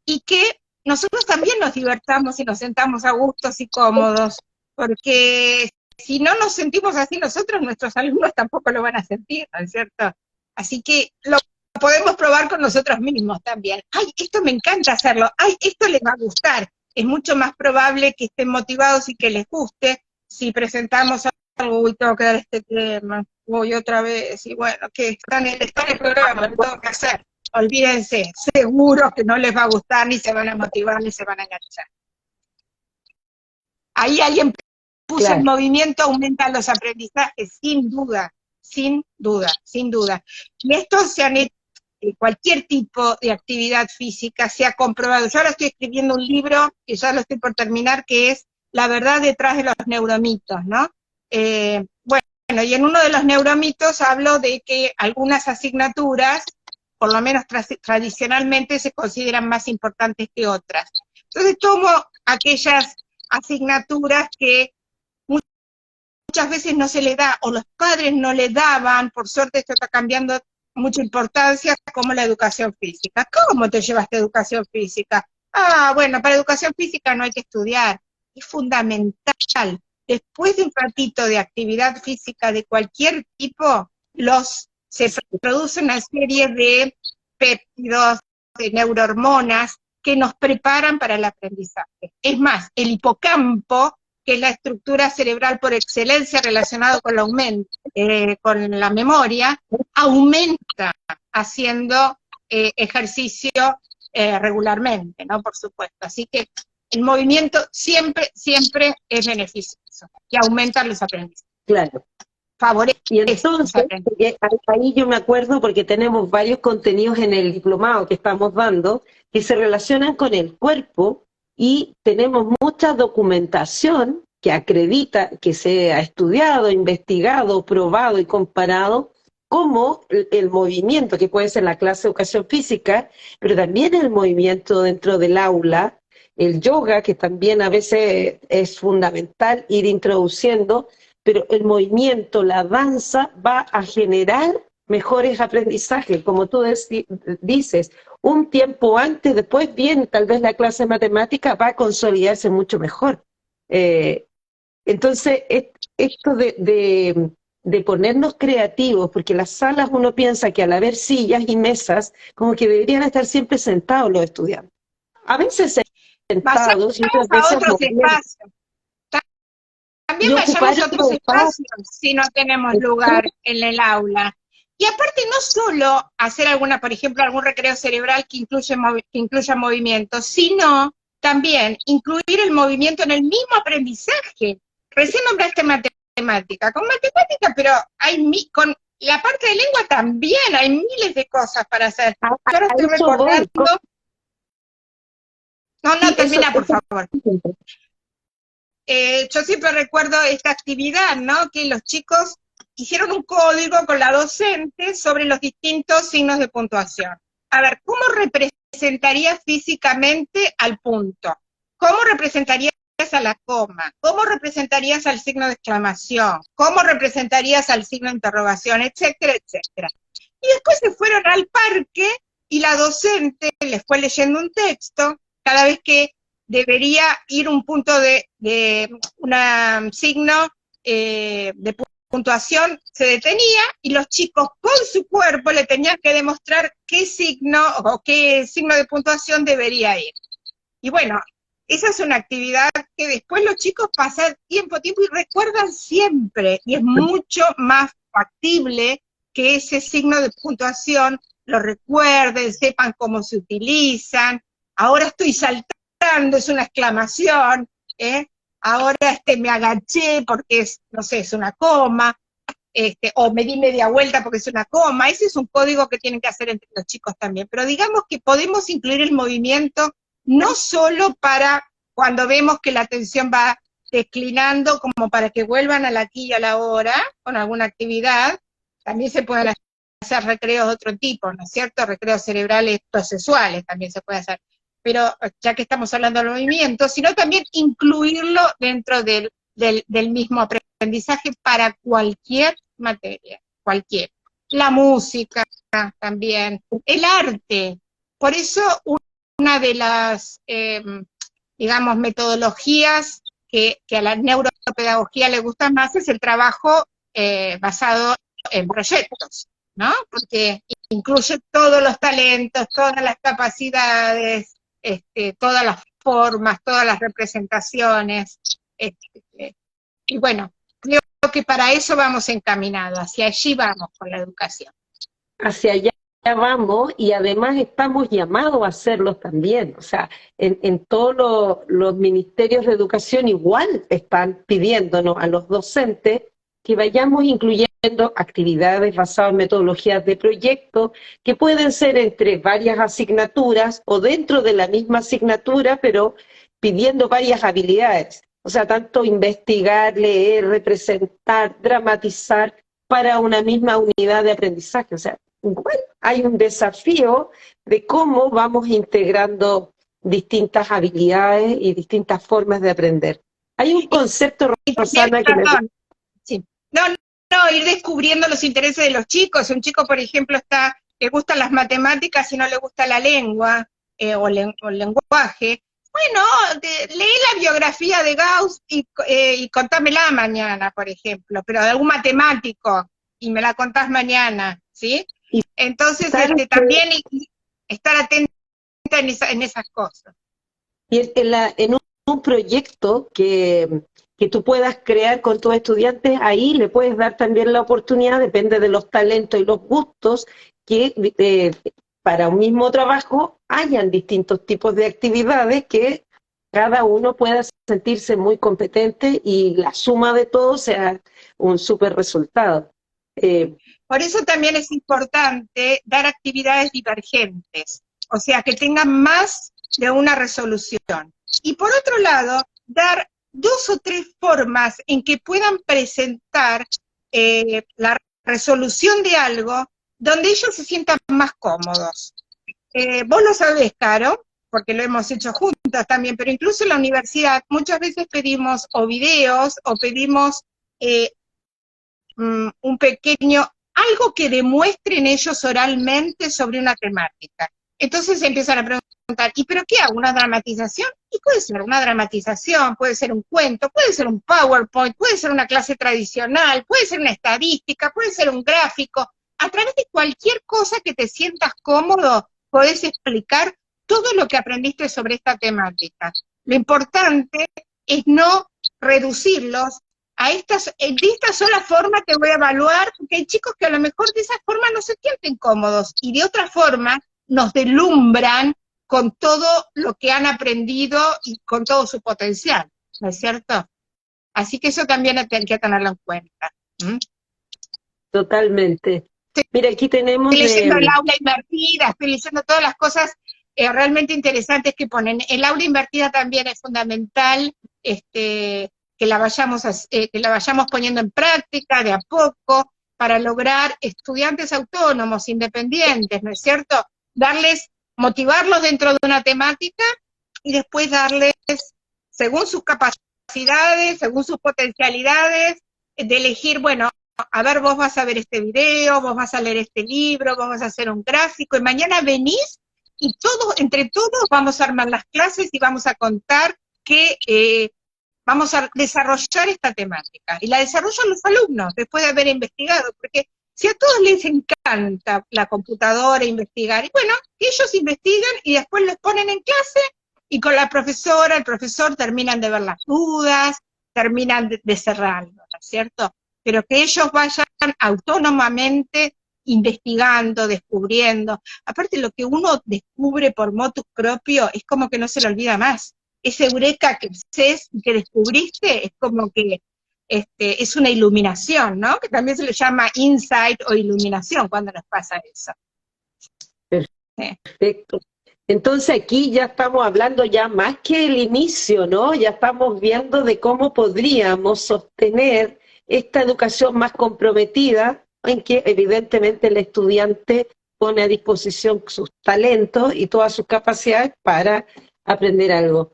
Y que nosotros también nos divertamos y nos sentamos a gustos y cómodos, porque si no nos sentimos así nosotros, nuestros alumnos tampoco lo van a sentir, ¿no es cierto? Así que lo podemos probar con nosotros mismos también. ¡Ay, esto me encanta hacerlo! ¡Ay, esto les va a gustar! Es mucho más probable que estén motivados y que les guste si presentamos algo, uy, tengo que dar este tema, voy otra vez, y bueno, que está en el programa, lo tengo que hacer. Olvídense, seguro que no les va a gustar, ni se van a motivar, ni se van a enganchar. Ahí alguien puso en movimiento, aumenta los aprendizajes, sin duda, sin duda, sin duda. Y estos se han hecho, cualquier tipo de actividad física se ha comprobado. Yo ahora estoy escribiendo un libro, que ya lo estoy por terminar, que es La verdad detrás de los neuromitos, ¿no? Bueno, y en uno de los neuromitos hablo de que algunas asignaturas por lo menos tradicionalmente se consideran más importantes que otras. Entonces tomo aquellas asignaturas que muchas veces no se le da, o los padres no le daban, por suerte esto está cambiando mucha importancia, como la educación física. ¿Cómo te llevaste educación física? Ah, bueno, para educación física no hay que estudiar, es fundamental. Después de un ratito de actividad física de cualquier tipo, se produce una serie de péptidos, de neurohormonas, que nos preparan para el aprendizaje. Es más, el hipocampo, que es la estructura cerebral por excelencia relacionada con con la memoria, aumenta haciendo ejercicio regularmente, ¿no? Por supuesto. Así que el movimiento siempre, siempre es beneficioso y aumenta los aprendizajes. Claro. Favorece. Y entonces, ahí yo me acuerdo porque tenemos varios contenidos en el diplomado que estamos dando que se relacionan con el cuerpo y tenemos mucha documentación que acredita que se ha estudiado, investigado, probado y comparado cómo el movimiento, que puede ser la clase de educación física, pero también el movimiento dentro del aula, el yoga, que también a veces es fundamental ir introduciendo, pero el movimiento, la danza, va a generar mejores aprendizajes, como tú dices, un tiempo antes, después bien, tal vez la clase de matemática va a consolidarse mucho mejor. Entonces, esto de ponernos creativos, porque las salas uno piensa que al haber sillas y mesas, como que deberían estar siempre sentados los estudiantes. A veces sentados y otras veces a otros espacios. También vayamos a otros espacios si no tenemos lugar en el aula. Y aparte no solo hacer por ejemplo, algún recreo cerebral que incluya movimiento, sino también incluir el movimiento en el mismo aprendizaje. Recién nombraste matemática. Con matemática, pero con la parte de lengua también hay miles de cosas para hacer. Ahora estoy recordando... No, termina, por favor. Yo siempre recuerdo esta actividad, ¿no? Que los chicos hicieron un código con la docente sobre los distintos signos de puntuación. A ver, ¿cómo representarías físicamente al punto? ¿Cómo representarías a la coma? ¿Cómo representarías al signo de exclamación? ¿Cómo representarías al signo de interrogación? Etcétera, etcétera. Y después se fueron al parque y la docente les fue leyendo un texto cada vez que debería ir un punto de un signo de puntuación, se detenía y los chicos con su cuerpo le tenían que demostrar qué signo o qué signo de puntuación debería ir. Y bueno, esa es una actividad que después los chicos pasan tiempo y recuerdan siempre, y es mucho más factible que ese signo de puntuación lo recuerden, sepan cómo se utilizan. Ahora estoy saltando, es una exclamación, ahora me agaché porque es, no sé, es una coma, o me di media vuelta porque es una coma. Ese es un código que tienen que hacer entre los chicos también, pero digamos que podemos incluir el movimiento no solo para cuando vemos que la atención va declinando, como para que vuelvan al aquí y a la hora, con alguna actividad. También se pueden hacer recreos de otro tipo, ¿no es cierto? Recreos cerebrales procesuales también se puede hacer. Pero ya que estamos hablando del movimiento, sino también incluirlo dentro del mismo aprendizaje para cualquier materia, cualquier. La música también, el arte. Por eso una de las, digamos, metodologías que a la neuropedagogía le gusta más es el trabajo basado en proyectos, ¿no? Porque incluye todos los talentos, todas las capacidades, todas las formas, todas las representaciones, y bueno, creo que para eso vamos encaminados, hacia allí vamos con la educación. Hacia allá vamos, y además estamos llamados a hacerlo también. O sea, en todos los ministerios de educación igual están pidiéndonos a los docentes que vayamos incluyendo actividades basadas en metodologías de proyecto, que pueden ser entre varias asignaturas o dentro de la misma asignatura, pero pidiendo varias habilidades. O sea, tanto investigar, leer, representar, dramatizar para una misma unidad de aprendizaje. O sea, igual hay un desafío de cómo vamos integrando distintas habilidades y distintas formas de aprender. Hay un concepto, Y también, Rosana, que me... perdón, sí. No, no, ir descubriendo los intereses de los chicos. Un chico, por ejemplo, le gustan las matemáticas y no le gusta la lengua o el lenguaje. Bueno, leí la biografía de Gauss y contámela mañana, por ejemplo, pero de algún matemático, y me la contás mañana, ¿sí? Y Entonces, sabes también estar atenta en esas cosas. Y en un proyecto que tú puedas crear con tus estudiantes, ahí le puedes dar también la oportunidad, depende de los talentos y los gustos, que para un mismo trabajo hayan distintos tipos de actividades que cada uno pueda sentirse muy competente y la suma de todo sea un súper resultado. Por eso también es importante dar actividades divergentes, o sea, que tengan más de una resolución. Y por otro lado, dar 2 o 3 formas en que puedan presentar la resolución de algo donde ellos se sientan más cómodos. Vos lo sabés, Caro, porque lo hemos hecho juntas también, pero incluso en la universidad muchas veces pedimos o videos o pedimos un pequeño, algo que demuestren ellos oralmente sobre una temática. Entonces empiezan a preguntar, ¿y pero qué hago? ¿Una dramatización? Y puede ser una dramatización, puede ser un cuento, puede ser un PowerPoint, puede ser una clase tradicional, puede ser una estadística, puede ser un gráfico. A través de cualquier cosa que te sientas cómodo, podés explicar todo lo que aprendiste sobre esta temática. Lo importante es no reducirlos de esta sola forma te voy a evaluar, porque hay chicos que a lo mejor de esa forma no se sienten cómodos, y de otra forma nos deslumbran con todo lo que han aprendido y con todo su potencial, ¿no es cierto? Así que eso también hay que tenerlo en cuenta. Totalmente. Mira, aquí tenemos Estoy leyendo el aula invertida, estoy leyendo todas las cosas realmente interesantes que ponen. El aula invertida también es fundamental, que la vayamos poniendo en práctica de a poco para lograr estudiantes autónomos, independientes, ¿no es cierto? Motivarlos dentro de una temática y después darles, según sus capacidades, según sus potencialidades, de elegir, bueno, a ver, vos vas a ver este video, vos vas a leer este libro, vos vas a hacer un gráfico, y mañana venís y entre todos vamos a armar las clases y vamos a contar que vamos a desarrollar esta temática. Y la desarrollan los alumnos, después de haber investigado, porque si a todos les encanta la computadora, investigar, y bueno, ellos investigan y después los ponen en clase, y con la profesora, el profesor terminan de ver las dudas, terminan de cerrarlo, ¿no es cierto? Pero que ellos vayan autónomamente investigando, descubriendo. Aparte, lo que uno descubre por motu propio es como que no se lo olvida más. Ese eureka que descubriste es como que es una iluminación, ¿no? Que también se le llama insight o iluminación cuando nos pasa eso. Perfecto. Entonces aquí ya estamos hablando ya más que el inicio, ¿no? Ya estamos viendo de cómo podríamos sostener esta educación más comprometida, en que evidentemente el estudiante pone a disposición sus talentos y todas sus capacidades para aprender algo.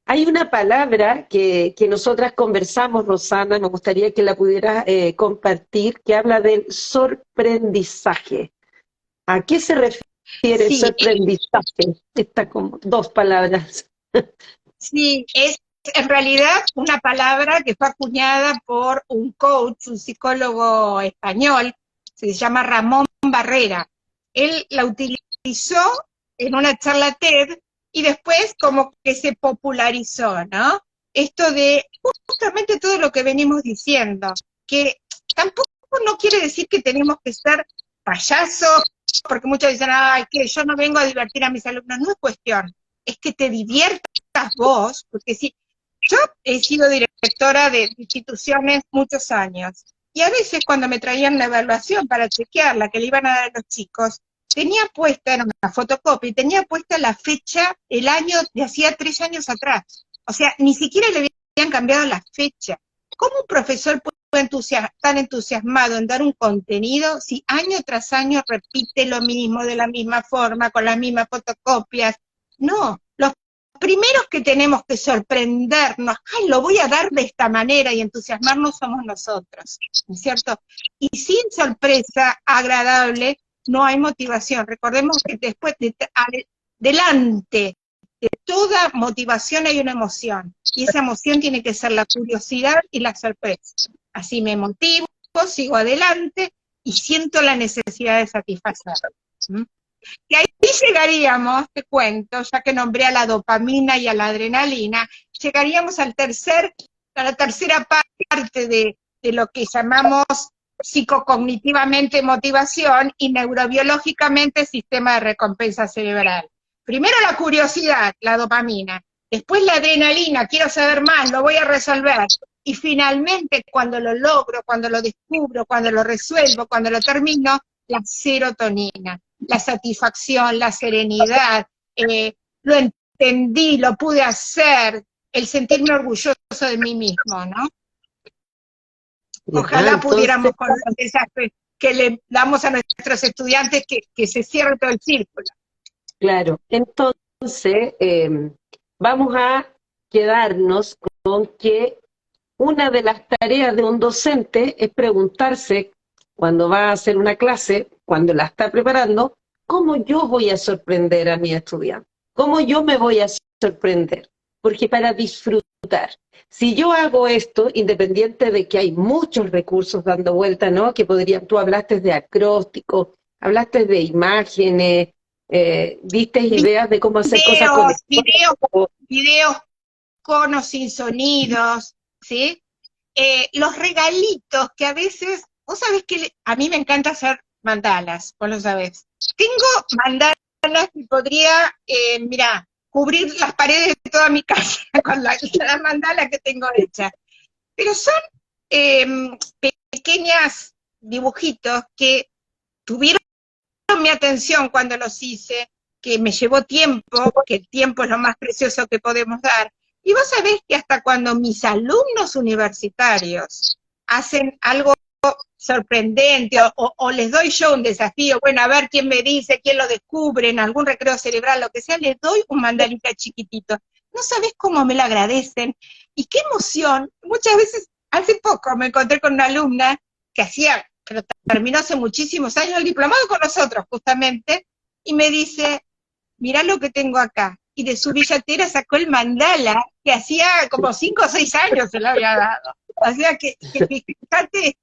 Hay una palabra que nosotras conversamos, Rosana, me gustaría que la pudieras compartir, que habla del sorprendizaje. ¿A qué se refiere el sorprendizaje? Estas como 2 palabras. Sí, es en realidad una palabra que fue acuñada por un coach, un psicólogo español, se llama Ramón Barrera. Él la utilizó en una charla TED y después como que se popularizó, ¿no? Esto de justamente todo lo que venimos diciendo, que tampoco no quiere decir que tenemos que ser payasos, porque muchos dicen, ay, que yo no vengo a divertir a mis alumnos, no es cuestión, es que te diviertas vos, porque si yo he sido directora de instituciones muchos años, y a veces cuando me traían la evaluación para chequearla, que le iban a dar a los chicos, tenía puesta, era una fotocopia, tenía puesta la fecha, el año de hacía 3 años atrás. O sea, ni siquiera le habían cambiado la fecha. ¿Cómo un profesor tan entusiasmado en dar un contenido si año tras año repite lo mismo, de la misma forma, con las mismas fotocopias? No, los primeros que tenemos que sorprendernos, ay, lo voy a dar de esta manera y entusiasmarnos somos nosotros, ¿no es cierto? Y sin sorpresa agradable no hay motivación. Recordemos que después, delante de toda motivación hay una emoción, y esa emoción tiene que ser la curiosidad y la sorpresa. Así me motivo, sigo adelante y siento la necesidad de satisfacerlo. Y ahí llegaríamos, te cuento, ya que nombré a la dopamina y a la adrenalina, llegaríamos a la tercera parte de lo que llamamos psicocognitivamente motivación y neurobiológicamente sistema de recompensa cerebral. Primero la curiosidad, la dopamina, después la adrenalina, quiero saber más, lo voy a resolver, y finalmente cuando lo logro, cuando lo descubro, cuando lo resuelvo, cuando lo termino, la serotonina, la satisfacción, la serenidad, lo entendí, lo pude hacer, el sentirme orgulloso de mí mismo, ¿no? Ojalá pudiéramos con los desastres que le damos a nuestros estudiantes que se cierre todo el círculo. Claro, entonces vamos a quedarnos con que una de las tareas de un docente es preguntarse, cuando va a hacer una clase, cuando la está preparando, ¿cómo yo voy a sorprender a mi estudiante? ¿Cómo yo me voy a sorprender? Porque para disfrutar, si yo hago esto, independiente de que hay muchos recursos dando vuelta, ¿no? Que podrían, tú hablaste de acróstico, hablaste de imágenes, diste ideas de cómo hacer cosas con videos con o sin sonidos, ¿sí? Los regalitos que a veces, vos sabés que a mí me encanta hacer mandalas, vos lo sabés. Tengo mandalas que podría, mirá, cubrir las paredes de toda mi casa con la mandala que tengo hecha. Pero son pequeñas dibujitos que tuvieron mi atención cuando los hice, que me llevó tiempo, que el tiempo es lo más precioso que podemos dar. Y vos sabés que hasta cuando mis alumnos universitarios hacen algo sorprendente o les doy yo un desafío, bueno, a ver quién me dice, quién lo descubre, en algún recreo cerebral, lo que sea, les doy un mandalita chiquitito. No sabés cómo me lo agradecen y qué emoción. Muchas veces, hace poco me encontré con una alumna que pero terminó hace muchísimos años el diplomado con nosotros justamente, y me dice, mirá lo que tengo acá. Y de su billetera sacó el mandala que hacía como 5 o 6 años se lo había dado. O sea que fíjate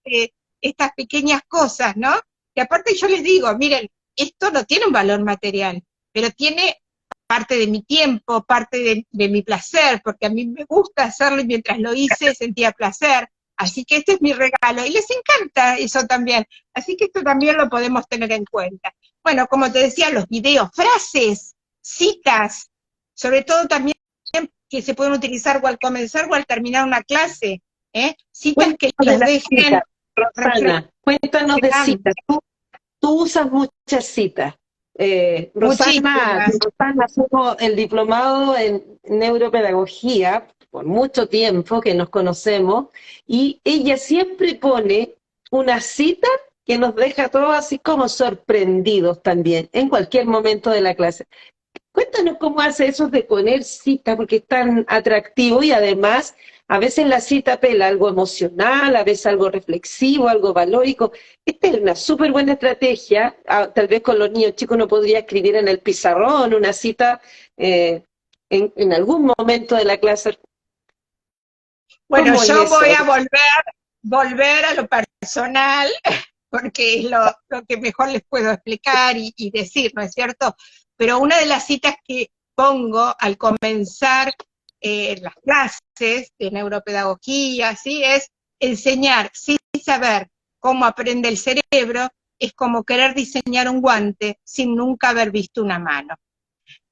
estas pequeñas cosas, ¿no? Que aparte yo les digo, miren, esto no tiene un valor material, pero tiene parte de mi tiempo, parte de mi placer, porque a mí me gusta hacerlo y mientras lo hice sentía placer. Así que este es mi regalo. Y les encanta eso también. Así que esto también lo podemos tener en cuenta. Bueno, como te decía, los videos, frases, citas, sobre todo también que se pueden utilizar o al comenzar o al terminar una clase, citas que los dejen. Rosana, cuéntanos de citas. Tú usas muchas citas. Rosana hacemos el diplomado en neuropedagogía por mucho tiempo que nos conocemos, y ella siempre pone una cita que nos deja todos así como sorprendidos también, en cualquier momento de la clase. Cuéntanos cómo hace eso de poner cita, porque es tan atractivo y además a veces la cita apela a algo emocional, a veces algo reflexivo, algo valórico. Esta es una súper buena estrategia. Tal vez con los niños chicos no podría escribir en el pizarrón una cita en algún momento de la clase. Bueno, yo voy a volver a lo personal, porque es lo que mejor les puedo explicar y decir, ¿no es cierto? Pero una de las citas que pongo al comenzar las clases de neuropedagogía, ¿sí? Es enseñar sin saber cómo aprende el cerebro, es como querer diseñar un guante sin nunca haber visto una mano.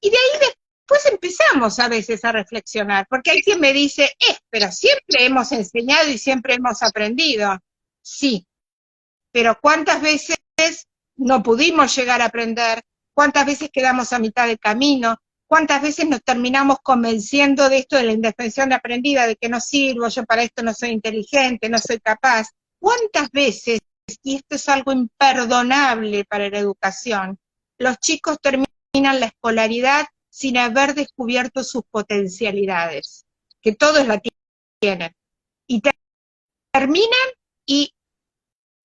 Y de ahí después empezamos a veces a reflexionar, porque hay quien me dice, pero siempre hemos enseñado y siempre hemos aprendido. Sí, pero ¿cuántas veces no pudimos llegar a aprender? ¿Cuántas veces quedamos a mitad de camino? ¿Cuántas veces nos terminamos convenciendo de esto de la indefensión aprendida, de que no sirvo, yo para esto no soy inteligente, no soy capaz? ¿Cuántas veces, y esto es algo imperdonable para la educación, los chicos terminan la escolaridad sin haber descubierto sus potencialidades, que todos la tienen, y terminan y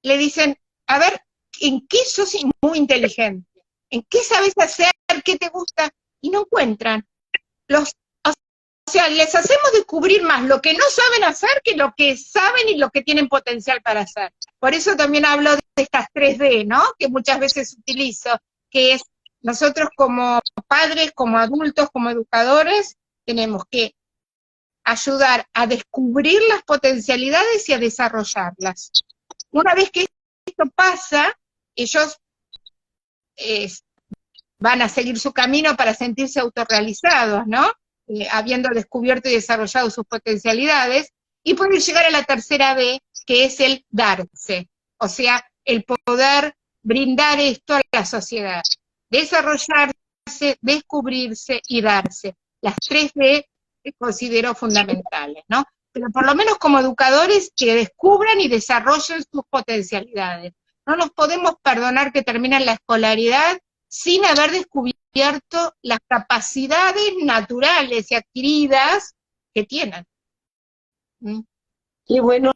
le dicen, a ver, ¿en qué sos muy inteligente? ¿En qué sabes hacer? ¿Qué te gusta? Y no encuentran. O sea, les hacemos descubrir más lo que no saben hacer que lo que saben y lo que tienen potencial para hacer. Por eso también hablo de estas 3D, ¿no? Que muchas veces utilizo, que es nosotros como padres, como adultos, como educadores, tenemos que ayudar a descubrir las potencialidades y a desarrollarlas. Una vez que esto pasa, ellos van a seguir su camino para sentirse autorrealizados, ¿no? Habiendo descubierto y desarrollado sus potencialidades, y pueden llegar a la tercera B, que es el darse, o sea, el poder brindar esto a la sociedad, desarrollarse, descubrirse y darse. Las 3B que considero fundamentales, ¿no? Pero por lo menos como educadores que descubran y desarrollen sus potencialidades. No nos podemos perdonar que terminen la escolaridad sin haber descubierto las capacidades naturales y adquiridas que tienen. Qué bueno,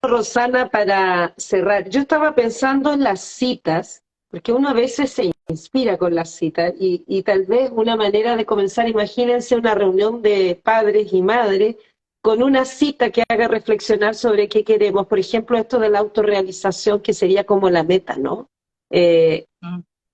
Rosana, para cerrar. Yo estaba pensando en las citas, porque uno a veces se inspira con las citas, y tal vez una manera de comenzar, imagínense una reunión de padres y madres con una cita que haga reflexionar sobre qué queremos. Por ejemplo, esto de la autorrealización, que sería como la meta, ¿no?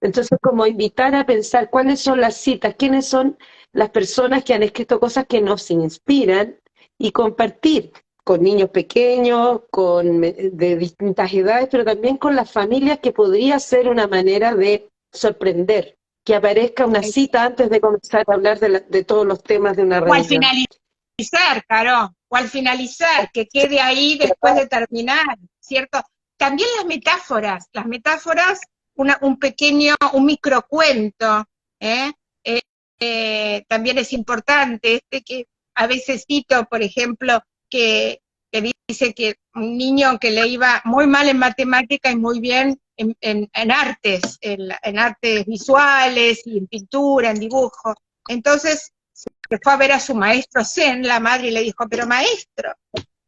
Entonces, como invitar a pensar cuáles son las citas, quiénes son las personas que han escrito cosas que nos inspiran, y compartir con niños pequeños, de distintas edades, pero también con las familias, que podría ser una manera de sorprender, que aparezca una cita antes de comenzar a hablar de todos los temas de una reunión. O al finalizar, Caro, o al finalizar, que quede ahí después de terminar, ¿cierto? También las metáforas, un microcuento, también es importante, que a veces cito, por ejemplo, que dice que un niño que le iba muy mal en matemática y muy bien en artes, en artes visuales y en pintura, en dibujo. Entonces se fue a ver a su maestro Zen, la madre, y le dijo, pero maestro,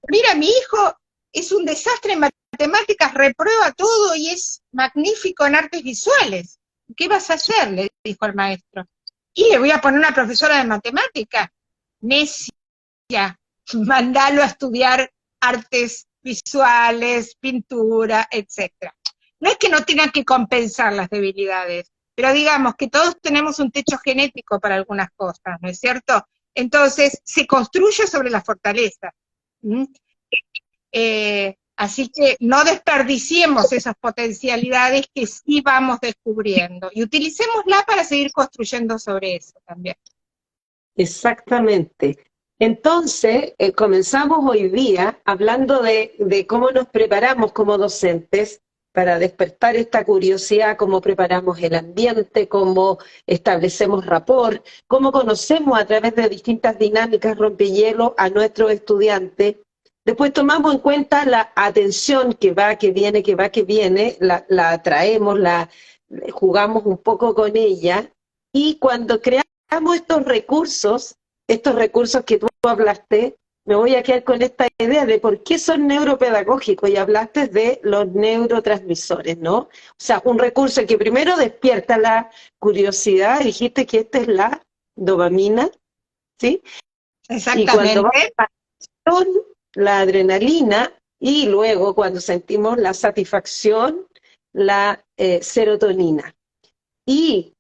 mira, mi hijo es un desastre en matemáticas, reprueba todo y es magnífico en artes visuales. ¿Qué vas a hacer?, le dijo el maestro. Y le voy a poner una profesora de matemáticas. Necia, mandalo a estudiar artes visuales, pintura, etc. No es que no tengan que compensar las debilidades, pero digamos que todos tenemos un techo genético para algunas cosas, ¿no es cierto? Entonces, se construye sobre la fortaleza. Así que no desperdiciemos esas potencialidades que sí vamos descubriendo, y utilicémosla para seguir construyendo sobre eso también. Exactamente. Entonces, comenzamos hoy día hablando de cómo nos preparamos como docentes para despertar esta curiosidad, cómo preparamos el ambiente, cómo establecemos rapport, cómo conocemos a través de distintas dinámicas rompehielo a nuestros estudiantes. Después tomamos en cuenta la atención que va, que viene, la atraemos, jugamos un poco con ella, y cuando creamos estos recursos que tú hablaste, me voy a quedar con esta idea de por qué son neuropedagógicos, y hablaste de los neurotransmisores, ¿no? O sea, un recurso que primero despierta la curiosidad, dijiste que esta es la dopamina, ¿sí? Exactamente. Y cuando va la adrenalina, y luego cuando sentimos la satisfacción, la serotonina. Y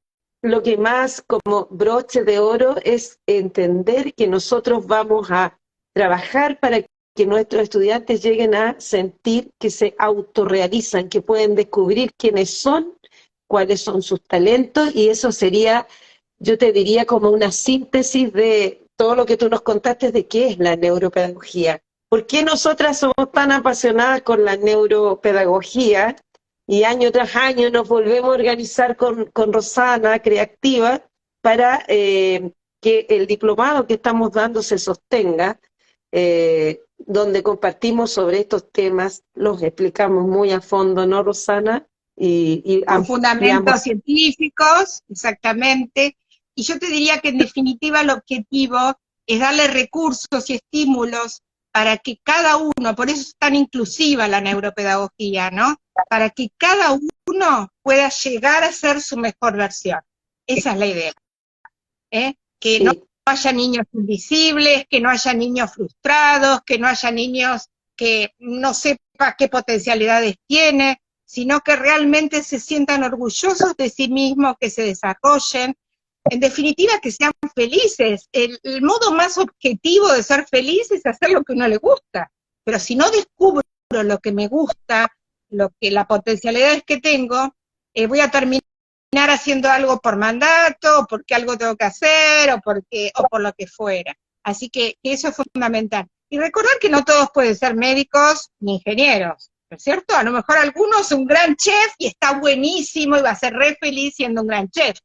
lo que más como broche de oro es entender que nosotros vamos a trabajar para que nuestros estudiantes lleguen a sentir que se autorrealizan, que pueden descubrir quiénes son, cuáles son sus talentos, y eso sería, yo te diría, como una síntesis de todo lo que tú nos contaste de qué es la neuropedagogía. ¿Por qué nosotras somos tan apasionadas con la neuropedagogía? Y año tras año nos volvemos a organizar con Rosana, Creactiva, para que el diplomado que estamos dando se sostenga, donde compartimos sobre estos temas, los explicamos muy a fondo, ¿no, Rosana? Y Con ampliamos. fundamentos científicos, exactamente. Y yo te diría que en definitiva el objetivo es darle recursos y estímulos para que cada uno, por eso es tan inclusiva la neuropedagogía, ¿no? Para que cada uno pueda llegar a ser su mejor versión. Esa es la idea. Que Sí. no haya niños invisibles, que no haya niños frustrados, que no haya niños que no sepa qué potencialidades tiene, sino que realmente se sientan orgullosos de sí mismos, que se desarrollen, en definitiva que sean felices. El modo más objetivo de ser feliz es hacer lo que a uno le gusta, pero si no descubro lo que me gusta, las potencialidades que tengo, voy a terminar haciendo algo por mandato, o porque algo tengo que hacer, o por lo que fuera. Así que eso es fundamental. Y recordar que no todos pueden ser médicos ni ingenieros, ¿no es cierto? A lo mejor alguno es un gran chef y está buenísimo y va a ser re feliz siendo un gran chef,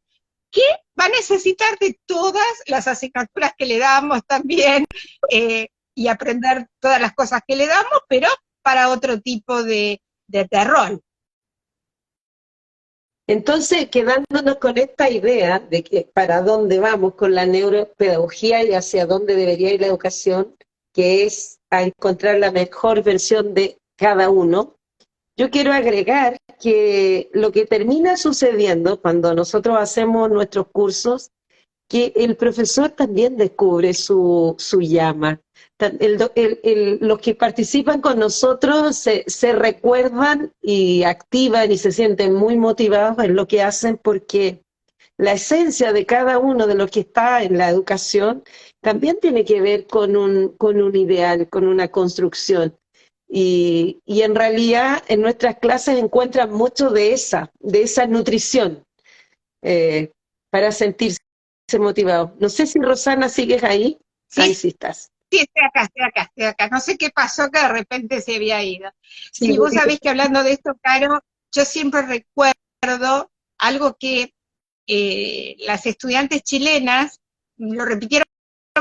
que va a necesitar de todas las asignaturas que le damos también, y aprender todas las cosas que le damos, pero para otro tipo de rol. Entonces, quedándonos con esta idea de que para dónde vamos con la neuropedagogía y hacia dónde debería ir la educación, que es a encontrar la mejor versión de cada uno, yo quiero agregar que lo que termina sucediendo cuando nosotros hacemos nuestros cursos, que el profesor también descubre su llama. Los que participan con nosotros se recuerdan y activan y se sienten muy motivados en lo que hacen, porque la esencia de cada uno de los que está en la educación también tiene que ver con un ideal, con una construcción. Y en realidad en nuestras clases encuentran mucho de esa nutrición, para sentirse motivado. No sé si Rosana sigues ahí. Sí, Ahí sí estás. sí, estoy acá. No sé qué pasó, que de repente se había ido. Sí, Sí, vos sabés que hablando de esto, Caro, yo siempre recuerdo algo que las estudiantes chilenas lo repitieron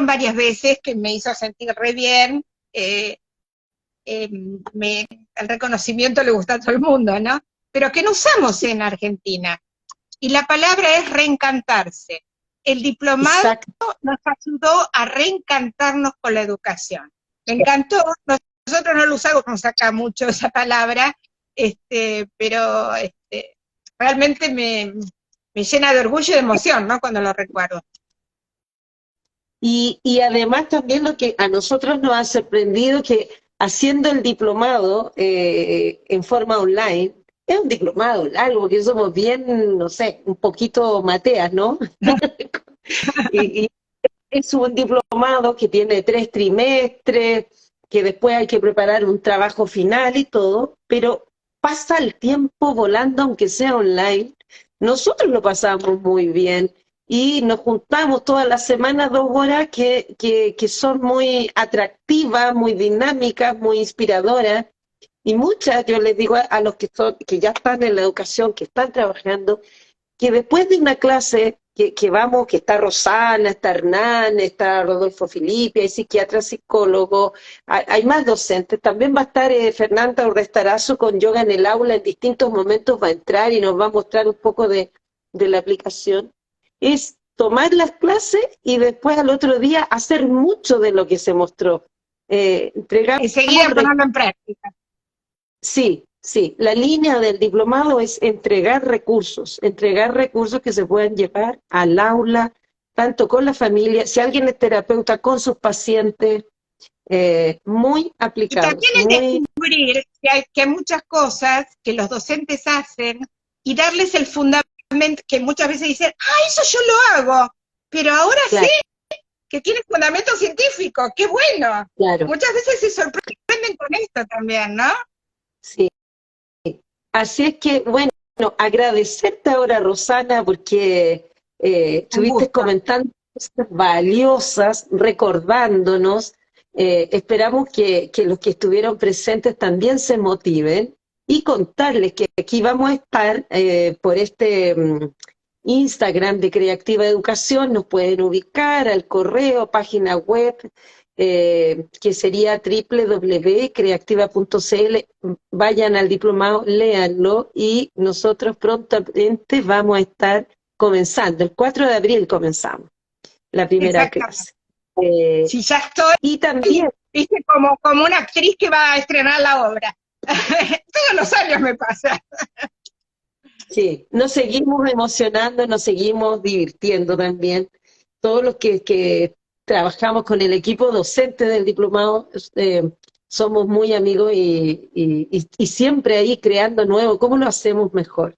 varias veces, que me hizo sentir re bien. El reconocimiento le gusta a todo el mundo, ¿no? Pero que no usamos en Argentina. Y la palabra es reencantarse. El diplomado exacto. nos ayudó a reencantarnos con la educación. Me encantó, nosotros no lo usamos acá mucho esa palabra, pero realmente me llena de orgullo y de emoción, ¿no? Cuando lo recuerdo. Y además también lo que a nosotros nos ha sorprendido, que haciendo el diplomado en forma online, es un diplomado largo, que somos bien, no sé, un poquito mateas, ¿no? y es un diplomado que tiene 3 trimestres, que después hay que preparar un trabajo final y todo, pero pasa el tiempo volando, aunque sea online. Nosotros lo pasamos muy bien y nos juntamos todas las semanas 2 horas que son muy atractivas, muy dinámicas, muy inspiradoras. Y muchas, yo les digo a los que ya están en la educación, que están trabajando, que después de una clase que vamos, que está Rosana, está Hernán, está Rodolfo Filippi, hay psiquiatras, psicólogos, hay más docentes, también va a estar Fernanda Urrestarazo con yoga en el aula, en distintos momentos va a entrar y nos va a mostrar un poco de la aplicación. Es tomar las clases y después al otro día hacer mucho de lo que se mostró. Entregamos Enseguida ponerlo en práctica. Sí, sí, la línea del diplomado es entregar recursos que se puedan llevar al aula, tanto con la familia, si alguien es terapeuta, con sus pacientes, muy Y aplicados. también el descubrir que hay muchas cosas que los docentes hacen y darles el fundamento, que muchas veces dicen, eso yo lo hago, pero ahora claro, sé que tiene fundamento científico, qué bueno. claro, Muchas veces se sorprenden con esto también, ¿no? sí. Así es que, bueno, agradecerte ahora, Rosana, porque Un estuviste gusto. comentando cosas valiosas, recordándonos. Esperamos que los que estuvieron presentes también se motiven, y contarles que aquí vamos a estar por Instagram de Creativa Educación, nos pueden ubicar al correo, página web, que sería www.creativa.cl. Vayan al diplomado, léanlo y nosotros prontamente vamos a estar comenzando. El 4 de abril comenzamos la primera Exactamente. clase. Si ya estoy, Y también, viste, como una actriz que va a estrenar la obra. Todos los años me pasa. sí, nos seguimos emocionando, nos seguimos divirtiendo también. Todos los que trabajamos con el equipo docente del diplomado, somos muy amigos y siempre ahí creando nuevo, ¿cómo lo hacemos mejor?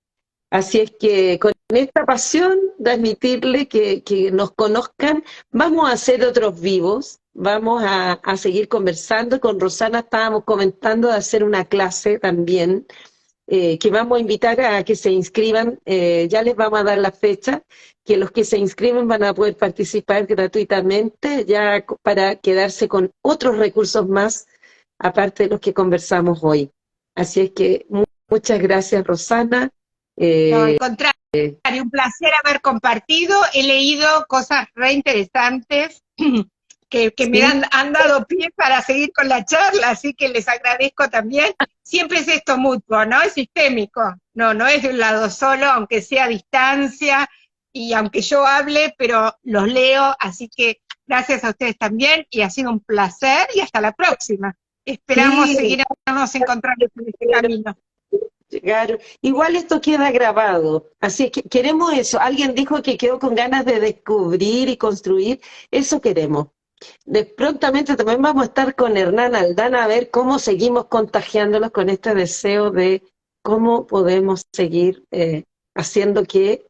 Así es que con esta pasión de admitirle que nos conozcan, vamos a hacer otros vivos, vamos a seguir conversando. Con Rosana estábamos comentando de hacer una clase también, que vamos a invitar a que se inscriban, ya les vamos a dar la fecha, que los que se inscriben van a poder participar gratuitamente, ya para quedarse con otros recursos más, aparte de los que conversamos hoy. Así es que muchas gracias, Rosana. No, al contrario, un placer haber compartido. He leído cosas re interesantes que me Sí, han dado pie para seguir con la charla, así que les agradezco también. Siempre es esto mutuo, ¿no? Es sistémico, no es de un lado solo, aunque sea a distancia y aunque yo hable, pero los leo, así que gracias a ustedes también y ha sido un placer y hasta la próxima. Esperamos sí, seguirnos encontrando en este camino. llegaron. Igual esto queda grabado, así que queremos eso. Alguien dijo que quedó con ganas de descubrir y construir, eso queremos. Prontamente también vamos a estar con Hernán Aldana a ver cómo seguimos contagiándolos con este deseo de cómo podemos seguir haciendo que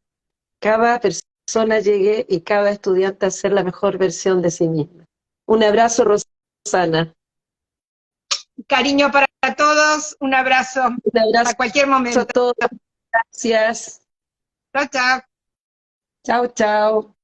cada persona llegue y cada estudiante a ser la mejor versión de sí misma. Un abrazo, Rosana. Cariño para todos, un abrazo. Un abrazo A cualquier momento. a todos. Gracias. Chao, chao. Chao, chao.